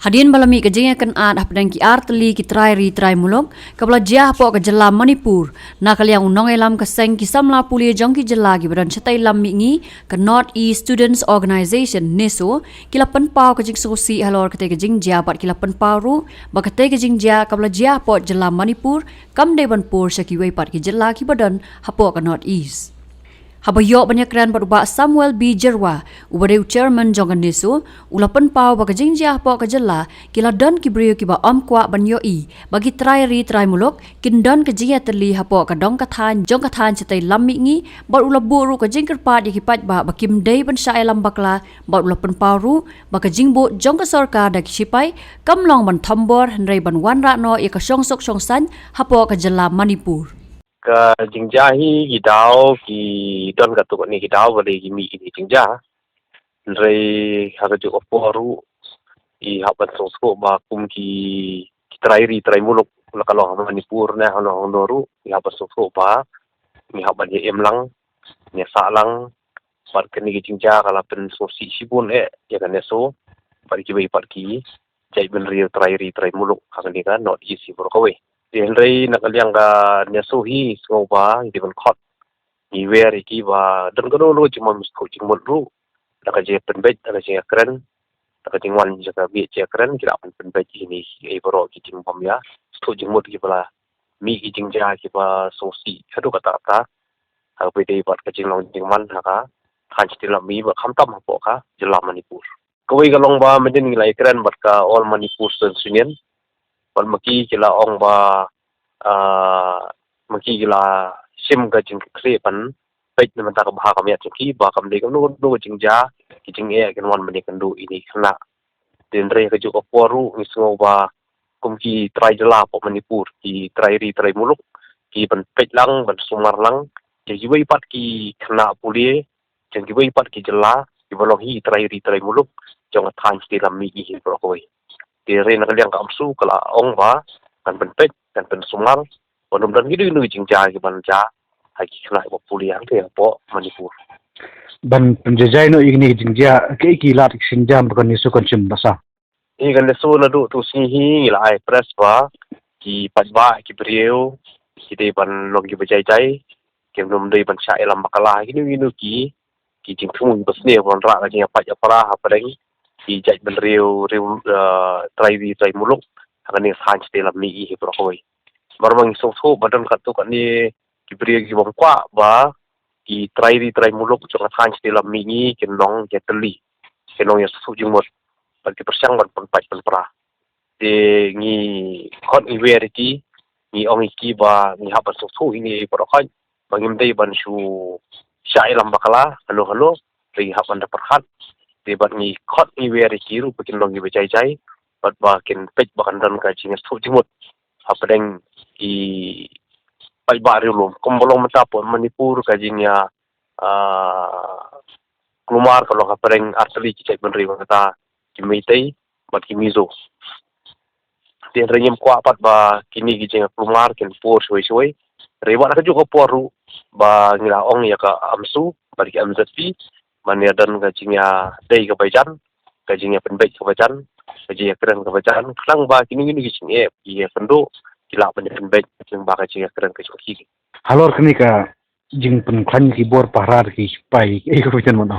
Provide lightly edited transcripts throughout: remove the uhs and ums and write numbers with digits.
Hadian balami kejengnya kan hapdang ki arteli ki trai mulok kabla jah po ke jela Manipur na kaliang unong elam keseng ki samla pulia jong ki jela ki badan cetai lam mingi ke North East Students Organization neso kila penpau ke jing sosi halor kete ke jing jah pat kila penpau ru ba kete ke jing jah kabla jah po jela Manipur kam deban por syaki wei pat ki jela ki badan hapo ke North East. Habayok banyak keren berubah Samuel B. Jerwa, ubadeu chairman jongan nesu, ulapan pau baga jingjah po kejela, kila don kibriyo kiba om kwa banyoi, bagi trai mulok, kin don kejia terli hapo kadong kathan, jong kathan cetai lammi ngi, bot ula buru ka jingker pat yakipat ba bakim day ban syae lambakla, bot ulapan pau ru, baga jingbo jong ka sorka da kisipai, kamlong ban thambor, hendrai ban wan rakno ya ka syongsok syongsan, hapo kejela Manipur. Ka jingjahi gidau ki don gatuk ni gidau bali gimi ini jingjah ndrei haga jo oporu I haban sosko ba kum ki trai muluk kalau Manipur na hono honoru I haban sosko ba ni haban ye emlang ni salang par kini jingjah kala pen sosi sibun ya kan eso par ki par ki jai ben rio trai muluk haga ni kan not easy for kawe di Henry nakaliang ka nesuhi ngoba di ban khot ni wer iki ba dan kono lo cuma musko cuma ru naka je penbet naka je keren naka jingwan jaka bi je keren kira penbet ini ai boro ki jing pom ya sto jingmut ki bala mi ki jingja ki ba sosi hadu kata kata ha pe dei bat ka jinglong jingman haka khan stila mi ba khamtam hapo ka jela Manipur koi galong ba medin nilai keren bat ka all Manipur Students Union maki kila ong ba maki kila sim ga jing kre pan pet na mata ka bha ka ya ki ba kam de kam no jing ja ki jing kan wan mani kan du ini khna den re ka ju ko poru ngisngo ba kum ki trai jela po Manipur ki trai muluk ki ban pet lang ban sumar lang ki wei pat ki khna pulie jeng ki wei pat ki jela ki bolohi trai muluk jong than sti lam mi hi pro koi di rena kaliang kamsu kala ong ba kan penpet kan pensumal bonum dan gitu nu jingja ki banja haki kena bo puliang te po Manipur ban penjajai no igni jingja ke ki lat sinjam kan isu kan sim basa I kan leso na du tu sihi ila ai press ba ki patba ki brio ki de ban log ki bajai ki num de ban sha elam bakala ki nu ki jingthum basne bon ra ka jinga pa ja para ha padeng ki jai ben riu trai muluk akan ni san dalam mi hi pro koi marmang so badan katu kan ni ki bri ki bom kwa ba ki trai muluk jo san dalam mi ni kenong ya teli kenong ya su jumot bagi persiang ban pai pra de ni khot ni wer ki ni ong ki ba ni ha ba so ini pro koi bangim dei ban su syai lam bakala halo ri ha ban da perhat debat ni khot ni wer ki ru pakin long ni bejai bat ba kin pej bakan dan ka jinga su jimut apedeng I pai ba ri lum kombolong mata po Manipur ka jinya klumar kalau apedeng arteli ki cek benri kata kimitei bat kimizo tian renyem kwa pat ba kini ki jinga klumar kin por shoi rewa ka juga poru ba ngira ong ya ka amsu bagi amzati mania dan gajinya day kebajan gajinya penbet kebajan gajinya keren kebajan kelang ba kini gicing iya pendu kila penbet jeng ba gajinya keren ke kiri halor kini ka jing pen khan ki bor parar ki pai ko jan mon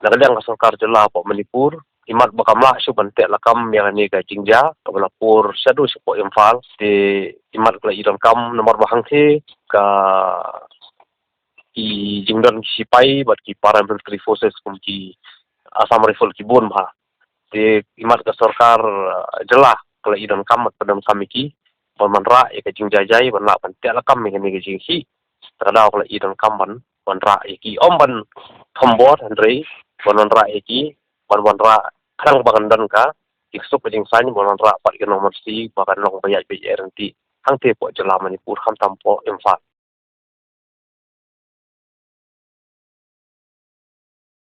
nakaliang sarkar jela po Manipur imat bakamla su bante lakam yang ni gajing ja kabla por sadu sepo infal de imat kala iran kam nomor bahang the ka ki jingdan sipai bat ki paramilitary forces kum ki Assam Rifle ki bon bha te imat ka sarkar jela kala idan kam padam kami ki manra e ka jingjajai ban la ban te la kam me ni jing hi kada kala idan kam ban ra e ki om ban thombor andre ban ra e ki ban ra khang bagandan ka iksuk ka jing san ban ra pat ki nomor si bagan long bayai be ernti hang te po jela Manipur kham tam po infal